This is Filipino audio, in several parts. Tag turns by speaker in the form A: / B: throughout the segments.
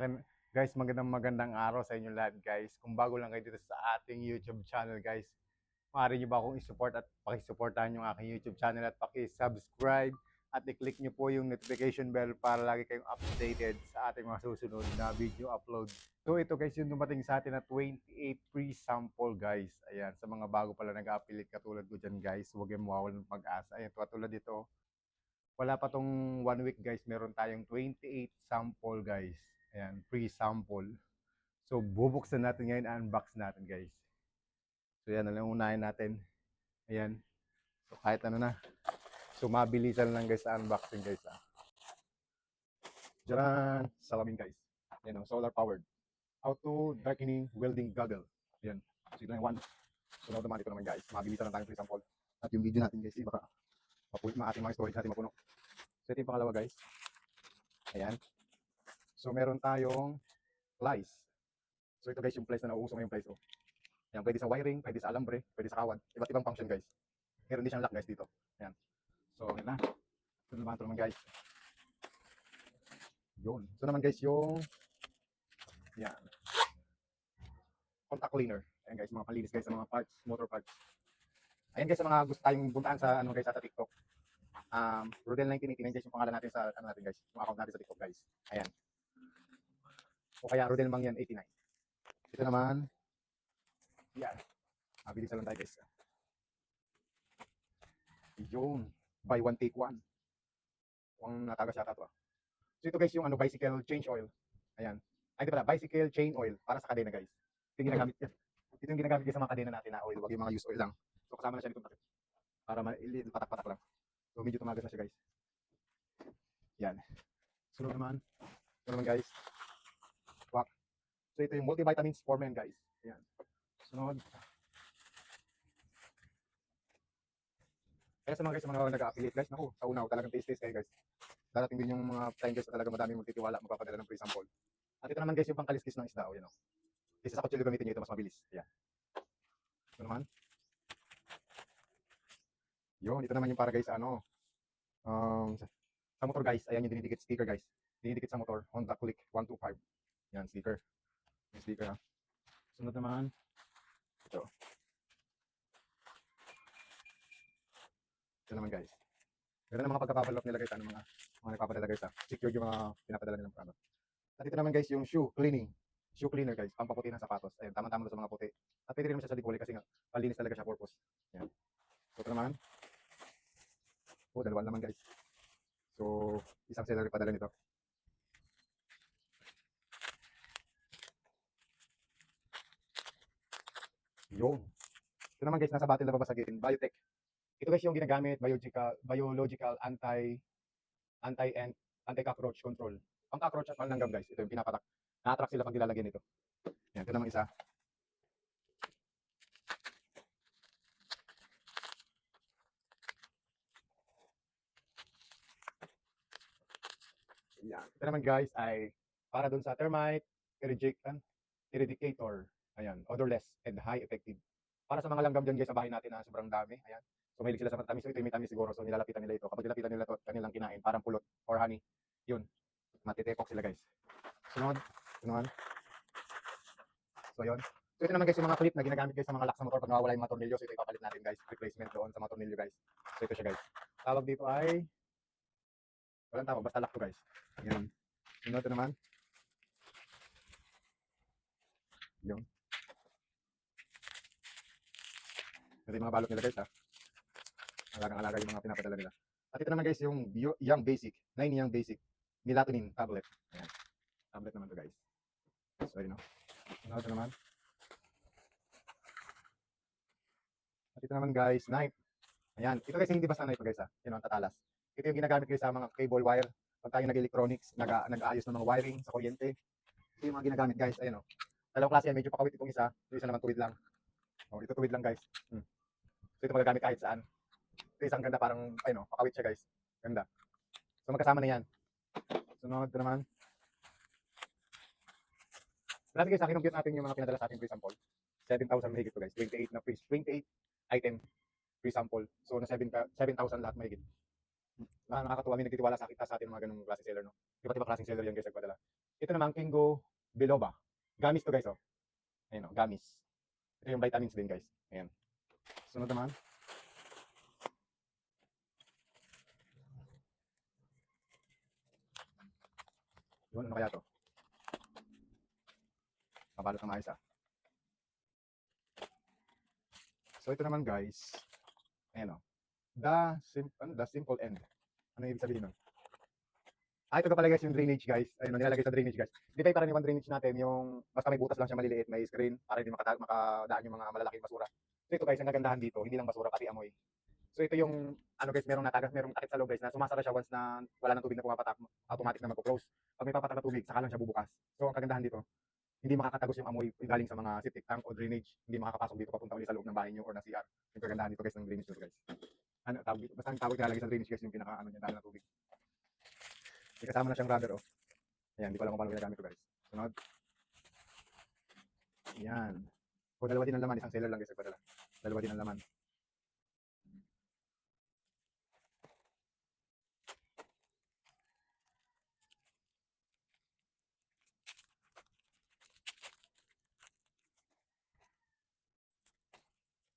A: Ayan, guys, magandang araw sa inyo lahat, guys. Kung bago lang kayo dito sa ating YouTube channel, guys, maaari niyo ba akong i-support at pakisuportahan yung aking YouTube channel at paki-subscribe at i-click niyo po yung notification bell para lagi kayong updated sa ating mga susunod na video upload. So ito guys, yung dumating sa atin na 28 free sample, guys. Ayan, sa mga bago pala nag-affiliate katulad ko dyan, guys, huwag kayong mawawalan ng pag-asa. Ayan, katulad dito, wala pa tong 1 week, guys, meron tayong 28 sample, guys. Ayan, free sample. So bubuksan natin ngayon, unbox natin, guys. So yan na lang unahin natin. Ayan. So kahit ano na. So mabilisan lang, guys, sa unboxing, guys. Diyan, salamin, guys. Yan, solar powered. Auto darkening welding goggle. Ayan. So ito na yung one. So naman ito naman, guys. Mabilisan lang tayong free sample. At yung video natin, guys, baka ating mga storage natin mapuno. So ito yung pangalawa, guys. Ayan. So meron tayong plies. So ito, guys, yung plies na nauuso ngayong plies. Oh. Yan, pwede sa wiring, pwede sa alambre, pwede sa kawan. Iba't ibang function, guys. Meron din siyang lock, guys, dito. Ayan. So, yan na. Ito naman, guys. Yun. So naman, guys, yung yan. Contact cleaner. Ayan, guys, mga palinis, guys, sa mga parts, motor parts. Ayan, guys, sa mga gusto tayong buntaan sa ano, guys, sa TikTok. Rodel 1989, guys, yung pangalan natin sa ano natin, guys. Yung account natin sa TikTok, guys. Ayan. O kaya Rodel Mangyan 89. Ito naman, yan. Mabilis lang tayo, guys. Yun. Buy one, take one. Kung natagas yata ito. So ito, guys, yung ano, bicycle change oil. Ayan. Ay, ito pala, bicycle chain oil para sa kadena, guys. Ito yung ginagamit yan. Ito yung ginagamit guys sa mga kadena natin na oil. Huwag yung mga used oil lang. So kasama na siya nitong takip. Para patak-patak lang. So medyo tumagas na siya, guys. Yan. Sunod naman. Ito naman, guys. Wak. So ito yung multivitamins for men, guys. Ayan. Sunod. Kaya sa mga guys, sa mga nag-affiliate, guys, naku, sa una, talagang taste kayo, guys. Darating din yung mga time, guys, na talaga madaming magtitiwala, magpapadala ng free sample. At ito naman, guys, yung pangkaliskis ng isda. O, yan, o. Kasi sa kutsilyo gamitin nyo ito, mas mabilis. Ayan. Ito naman. Yun, ito naman yung para, guys, ano, sa motor, guys. Ayan yung dinidikit sticker, guys. Dinidikit sa motor, Honda Click 125. Yan, sticker. Yung sticker, ha. Sunod naman, ito. Ito naman, guys. Ganda ng mga pagkapapalok nila, guys. Ano, mga nagpapadala, guys, ha. Secure yung mga pinapadala nilang product. At ito naman, guys, yung shoe cleaning. Shoe cleaner, guys. Pampaputi ng sapatos. Ayan, tama-tama sa mga puti. At pwede rin naman siya sa dipoli kasi nga, palinis talaga siya purpose. Ayan. So, ito naman. Oh, dalawa naman, guys. So, isang seller padala nito. Yun. Ito naman, guys, nasa bottle na babasagitin. Biotech. Ito, guys, yung ginagamit, biological anti-cockroach control. Pang cockroach at panlanggam, guys. Ito yung pinapatak. Na-attract sila pag nilalagyan nito. Yan, ito naman isa. Yan. Ito naman, guys, ay para dun sa termite, eradicator. Ayan, odorless and high effective. Para sa mga langgam dyan, guys, sa bahay natin na sobrang dami. Ayan. So mahilig sila sa matamis. So ito yung may tamis siguro. So nilalapitan nila ito. Kapag nilalapitan nila ito, kanilang kinain, parang pulot or honey. Yun. Matitepok sila, guys. Sunod. Sunod. So yun. So ito naman, guys, yung mga clip na ginagamit, guys, sa mga lock sa motor pag nawawala yung mga tornilyo. So ito ipapalit natin, guys. Replacement doon sa mga tornilyo, guys. So ito siya, guys. Tawag dito ay walang tawag, basta lock to, guys. Yan. Sunod ito naman. Yung. Ito yung mga balot nila, guys, ha. Alagang-alaga yung mga pinapadala nila. At ito naman, guys, yung Young Basic. 9 Young Basic. Melatonin tablet. Ayan. Tablet naman to, guys. So, yun, no. Sunod ito naman. At ito naman, guys, knife. Ayan. Ito, guys, hindi basta knife, guys, ha. Yun, ang tatalas. Ito yung ginagamit, guys, sa mga cable wire. Pag tayo nag-electronics, nag-aayos ng mga wiring sa kuryente. Ito yung mga ginagamit, guys. Ayan, o. Dalawang klase yan. Medyo pakawit itong isa. Yung isa naman tuwid lang. O, ito tuwid lang, guys. So, ito magagamit kahit saan. Ito isang ganda, parang, ayun, pakawit siya, guys. Ganda. So, magkasama na yan. Sunod ito naman. Dati, guys, kinumpute natin yung mga pinadala sa ating free sample. 7,000 mahigit to, guys. 28 na free. 28 item free sample. So, na 7,000 lahat mahigit. Nakakatuwa, may nagtitiwala sa atin mga ganung klase seller, no? Iba't ibang klaseng seller yan, guys, nagpadala. Ito naman, Kingo Biloba. Gamis to guys, oh. Ayan, oh, gamis. Ito yung vitamins din guys. Ayan. Sunod naman. Yun, ano kaya to? Kabalot ng maayos, ah. So ito naman guys. Ayan, oh. The simple end. Ano ibig sabihin nun? Ito ka pala guys yung drainage guys. Ayun, nilalagay sa drainage guys. Di ba yung karaniwan drainage natin, yung basta may butas lang siya maliliit, may screen, para hindi makadaan yung mga malalaking basura. So ito guys, ang nagandahan dito, hindi lang basura, pati amoy. So ito yung, ano guys, merong takip sa loob guys, na sumasara siya once na wala ng tubig na pumapatak, automatic na magpo-close. Pag may papatak na tubig, saka lang siya bubukas. So ang kagandahan dito, hindi makakatagos yung amoy galing sa mga septic tank o drainage, hindi makakapasok dito papunta ulit sa loob ng bahay niyo or ng CR. Yung kagandahan dito guys ng drainage nito guys. Ano tawag dito? Basta ang tawag nilalagay sa drainage guys yung pinaka ano niya, dahil ng tubig. May kasama na siyang rubber, oh. Ayan, di ko alam kung paano ginagamit ito guys. Sunod. Ayan. O, dalawa din ang laman. Isang seller lang guys nagpadala. Dalawa din ang laman.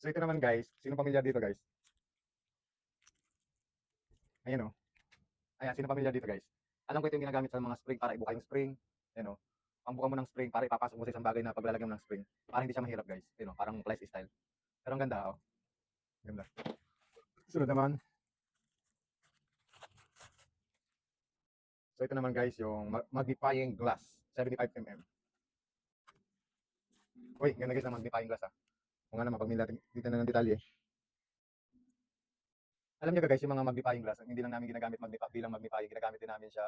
A: So ito naman guys. Sino pamilyar dito guys? Ayan, oh. Ayan, sino pamilyar dito guys? Alam ko ito yung ginagamit sa mga spring para ibuka yung spring. Ayan, oh. Ang buka mo ng spring para ipapasok mo sa isang bagay na paglalagyan mo ng spring. Para hindi siya mahirap guys. Ayan, oh. Parang flies style. Pero ang ganda, oh. Ganda. Sunod naman. So ito naman guys, yung magnifying glass. 75 mm. Uy, ganda guys ng magnifying glass, ah. Kung nga naman, pag dito na ng detalye. Alam niyo guys, yung mga magnifying glass, hindi lang namin ginagamit bilang magnifying, ginagamit din namin siya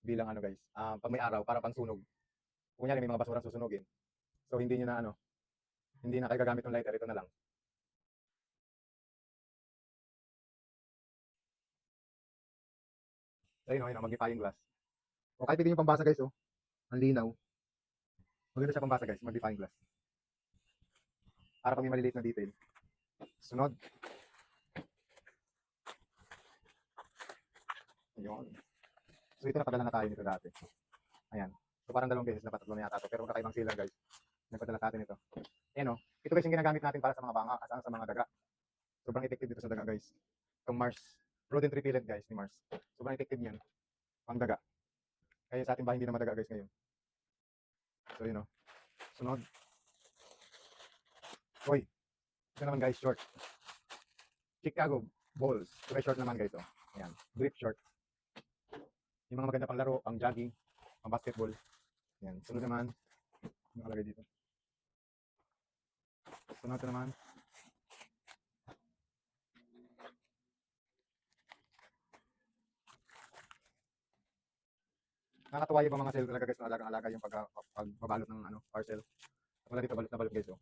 A: bilang ano guys, pag may araw, para pang sunog. Kunyari may mga basurang susunugin. So hindi niyo na ano, hindi na kayo gagamit ng lighter, ito na lang. So yun, yun, magnifying glass. O kahit hindi yung pambasa guys, oh, ang linaw. Maganda siya pambasa guys, magnifying glass. Para pag may maliliit na detail. Sunod. Ayun. So ito napadala na tayo nito dati. Ayan. So parang dalawang beses na patatlo na yata ito. Pero kakaibang sealer guys. Nagpadala natin ito. Ayan, oh. Ito guys yung ginagamit natin para sa mga banga, sa mga daga. Sobrang effective dito sa daga guys. Itong Mars. Rodent repellent guys ni Mars. Sobrang effective niyan. Pang daga. Kaya sa ating bahay hindi na madaga guys ngayon. So yun, oh. Sunod. Hoy. Ito naman guys, short. Chicago Bulls. Ito guys short naman guys, oh. Ayan. Grip short. Yung mga maganda pang laro, pang jogging, pang basketball. Ayan. Sunod naman. Nakalagay dito. Sunod naman. Nakakatuwa yung mga sale talaga guys na alaga yung pagbabalot ng ano, parcel. Wala dito balot na balot guys, oh.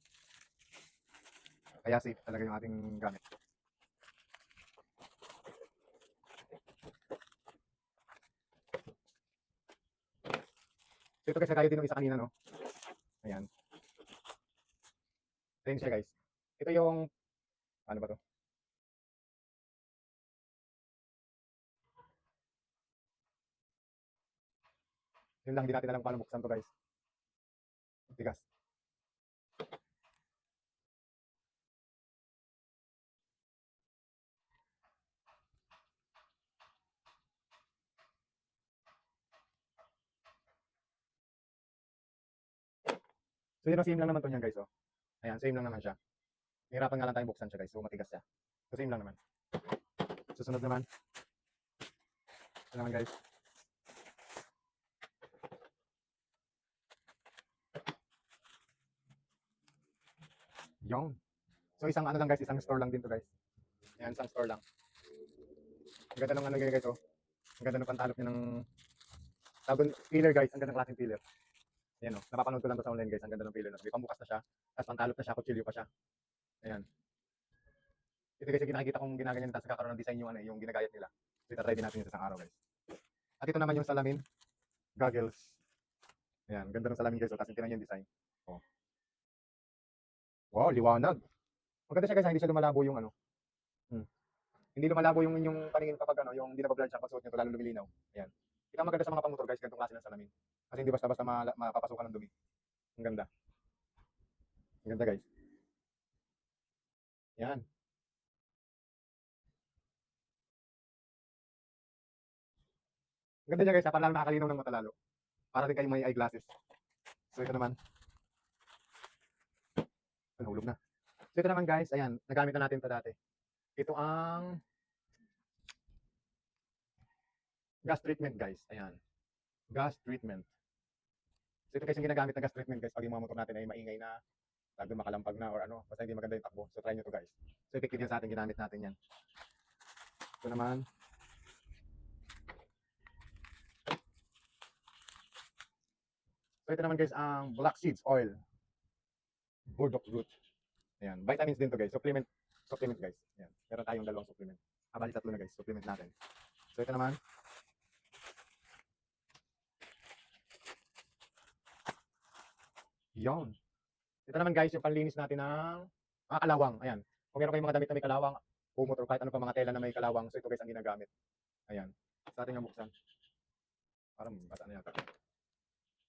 A: Kaya safe talaga yung ating gamit. So ito kasi tayo din ng isa kanina, no? Ayan. Ayan siya guys. Ito yung, ano ba to? Yun lang, hindi natin alam paano buksan to guys. Tigas. So yun, same lang naman to niyan guys, oh. Ayan, same lang naman siya. Hirapan nga lang tayong buksan siya guys, so matigas siya. So same lang naman. Susunod naman. Ito naman guys. Yung. So isang ano lang guys, isang store lang din to guys. Ayan, isang store lang. Ang ganda ng ano guys, oh. Ang ganda ng pantalop niya ng tawag filler guys, ang ganda ng klaseng filler. Ayan, oh. Napapanood ko lang to sa online guys, ang ganda ng filler. May pambukas na siya, tapos pantalop na siya, kutsilyo pa siya. Ayan. Ito guys, yung nakikita kong ginaganyan, tapos kakaroon ng design yung ano, yung ginagayat nila. So itatry din natin yun sa isang araw guys. At ito naman yung salamin, goggles. Ayan, ganda ng salamin guys, oh. Tapos tingnan niyo yung design. Oh. Wow, liwanag. Maganda siya guys, hindi siya lumalabo yung ano. Hindi lumalabo yung inyong paningin kapag ano, yung hindi na blurred siya pag suot nyo, lalo lumilinaw. Ayan. Kita maganda sa mga pangmotor guys, ganitong klase ng salamin. Kasi hindi basta-basta mapapasukan ng dumi. Ang ganda. Ang ganda guys. Yan. Ang ganda niya guys, para lalo nakakalinaw ng mata lalo. Para din kayo may eyeglasses. So ito naman, nahulog na. So ito naman guys, ayan, nagamit na natin ito dati. Ito ang gas treatment guys. Ayan. Gas treatment. So ito guys yung ginagamit na gas treatment guys pag yung mga motor natin ay maingay na, lagi makalampag na or ano, basta hindi maganda yung takbo. So try nyo to guys. So effective yan sa atin, ginamit natin yan. Ito naman, so ito naman guys ang black seeds oil. Burdock root. Ayan. Vitamins din to guys. Supplement guys. Ayan. Meron tayong dalawang supplement. Bali tatlo na guys. Supplement natin. So ito naman. Yon. Ito naman guys yung panlinis natin ng mga kalawang. Ayan. Kung meron kayong mga damit na may kalawang, kumot or kahit ano pa mga tela na may kalawang, so ito guys ang ginagamit. Ayan. Sa ating nabuksan. Parang bata na yata.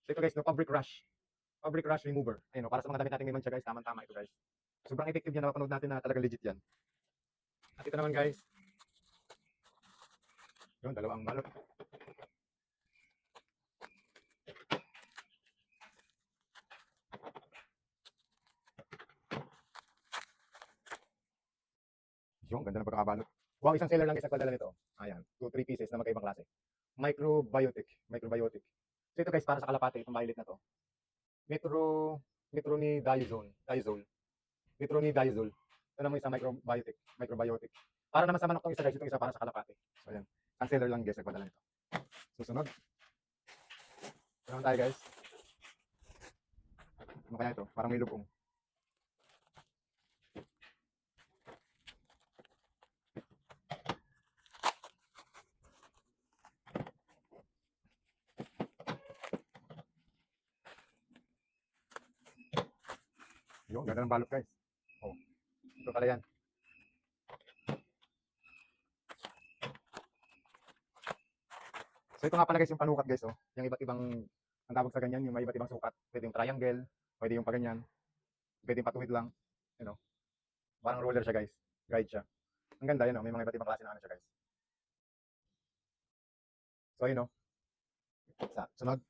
A: So ito guys, no, fabric rush. Fabric rush remover. Ayun, no, para sa mga damit natin may mancha guys, tama-tama ito guys. Sobrang effective yan, napapanood natin na talaga legit yan. At ito naman guys, yun, dalawang balot. Yung ganda ng pagkakabalot. Wow, isang seller lang guys nagpadala nito. Ayan, 2-3 pieces na magkaibang klase. Microbiotic. So ito guys, para sa kalapate, itong violet na to. Metronidazole. Metronidazole. Ito naman isang microbiotic. Para naman sa manok tong isa guys, itong isa para sa kalapate. So ayan, ang seller lang guys nagpadala nito. Susunod. Ito naman tayo guys. Ano kaya ito? Parang may lubong. Yung ganda ng balot guys. Oh, ito pala yan. So ito nga pala guys yung panukat guys. Oh. Yung iba't ibang, ang tawag sa ganyan, yung may iba't ibang sukat. Pwede yung triangle, pwede yung paganyan, pwede yung patuwid lang. You know, parang roller siya guys. Guide siya. Ang ganda yun, oh. May mga iba't ibang klase na ano siya guys. So yun, oh. Sunod.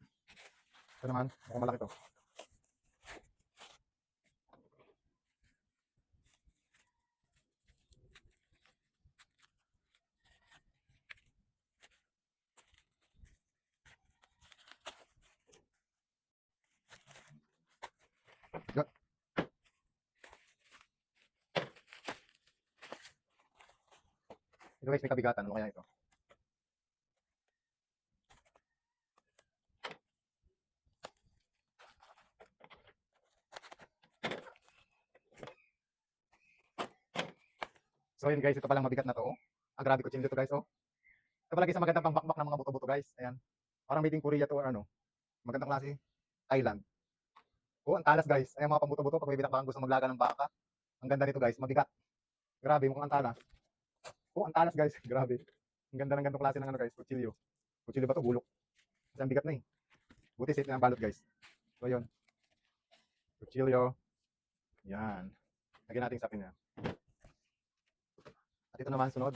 A: Ito naman, mukhang malaki to. Ito guys, may kabigatan. Ano kaya ito? So yun guys, ito palang mabigat na to. Oh. Ang grabe ko chinito guys. Oh. Ito pala guys, magandang pangbakbak ng mga buto-buto guys. Ayan. Parang made in Korea to or ano. Magandang klase. Thailand. Oh, ang talas guys. Ayan mga pambuto-buto. Pag may binakbakan gusto maglaga ng baka. Ang ganda nito guys, mabigat. Grabe, mukhang ang talas. Oh, ang talas guys. Grabe. Ang ganda ng ganitong klase ng ano guys, kutsilyo. Kutsilyo ba to? Bulok. Kasi ang bigat na eh. Buti safe na ang balot guys. So yun. Kutsilyo. Yan. Lagyan natin sa pina. At ito naman sunod.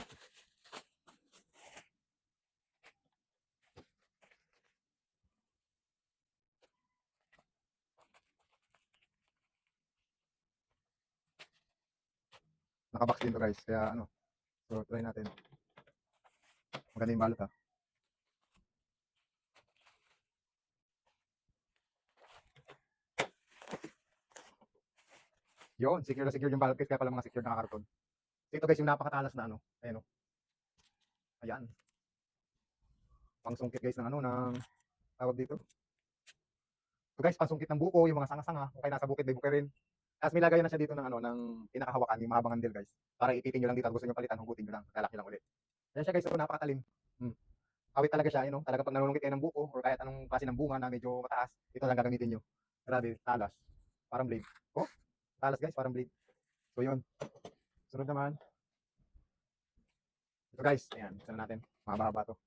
A: Nakabox din to guys. Kaya ano. So try natin. Maganda yung balot ha. Yun, secure na secure yung balot guys. Kaya pala mga secure na karton. So ito guys yung napakatalas na ano. Ayan o. Ayan. Pangsungkit guys ng ano, ng tawag dito. So guys, pangsungkit ng buko, yung mga sanga-sanga. Kung kayo nasa bukid, may bukid rin. Tapos may lagayan na siya dito ng ano, ng pinakahawakan, yung mahabang handle guys. Para ipitin nyo lang dito at gusto nyo palitan, hugutin nyo lang. Lalaki lang ulit. Yan siya guys, so napakatalim. Awit talaga siya, you know? Talaga pag nanunungkit kayo ng buko or kahit anong klase ng bunga na medyo mataas, ito lang gagamitin nyo. Grabe, talas. Parang blade. Oh, talas guys, parang blade. So yun. Sunod naman. Ito guys, ayan, isa na natin. Mahaba-haba to.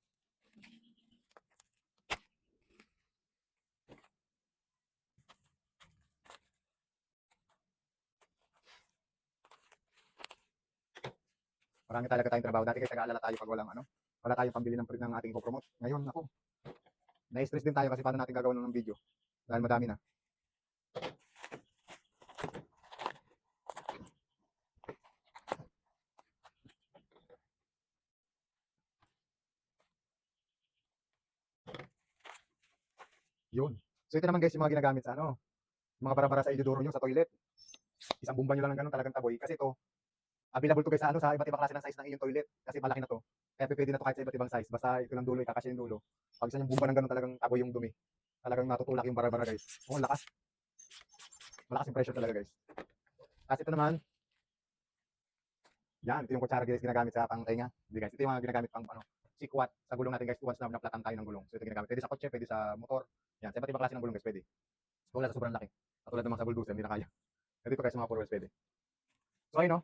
B: Marami talaga tayong trabaho. Dati kasi nag-aalala tayo pag wala tayong pambili ng ating ipopromote. Ngayon, ako, na-stress din tayo kasi paano natin gagawin ng video. Dahil madami na. Yun. So ito naman guys, yung mga ginagamit sa mga bara-bara sa iduduro nyo sa toilet. Isang bumba nyo lang ng ganun talagang taboy. Kasi ito, available to guys sa iba't ibang klase ng size ng iyong toilet. Kasi malaki na to. Kaya pwede na to kahit sa iba't ibang size. Basta ito ng dulo, ikakasya yung dulo. Pag isa yung bumba ng ganun talagang taboy yung dumi. Talagang natutulak yung bara-bara guys. Oo, lakas. Malakas yung pressure talaga guys. Kasi ito naman, yan, ito yung kutsara guys ginagamit sa pangtainga. Hindi guys, ito yung mga ginagamit pang sikwat sa gulong natin guys once na naplatan tayo ng gulong. So ito ginagamit. Pwede sa kotse, pwede sa motor. Yan, sa iba't ibang klase ng gulong guys, pwede. Tulad sa sobrang laki. Katulad ng mga sa bulldozer, hindi na kaya. Dito guys, sa mga 4 wheels pwede. So ayun no.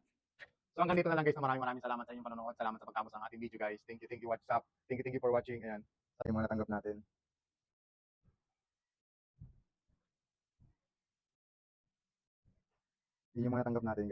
B: So hanggang dito na lang guys. Maraming salamat sa inyong panonood. Salamat sa pagtapos ng ating video guys. Thank you, what's up. Thank you for watching. Ayan. Sa yung mga natanggap natin. Yun yung mga natanggap natin.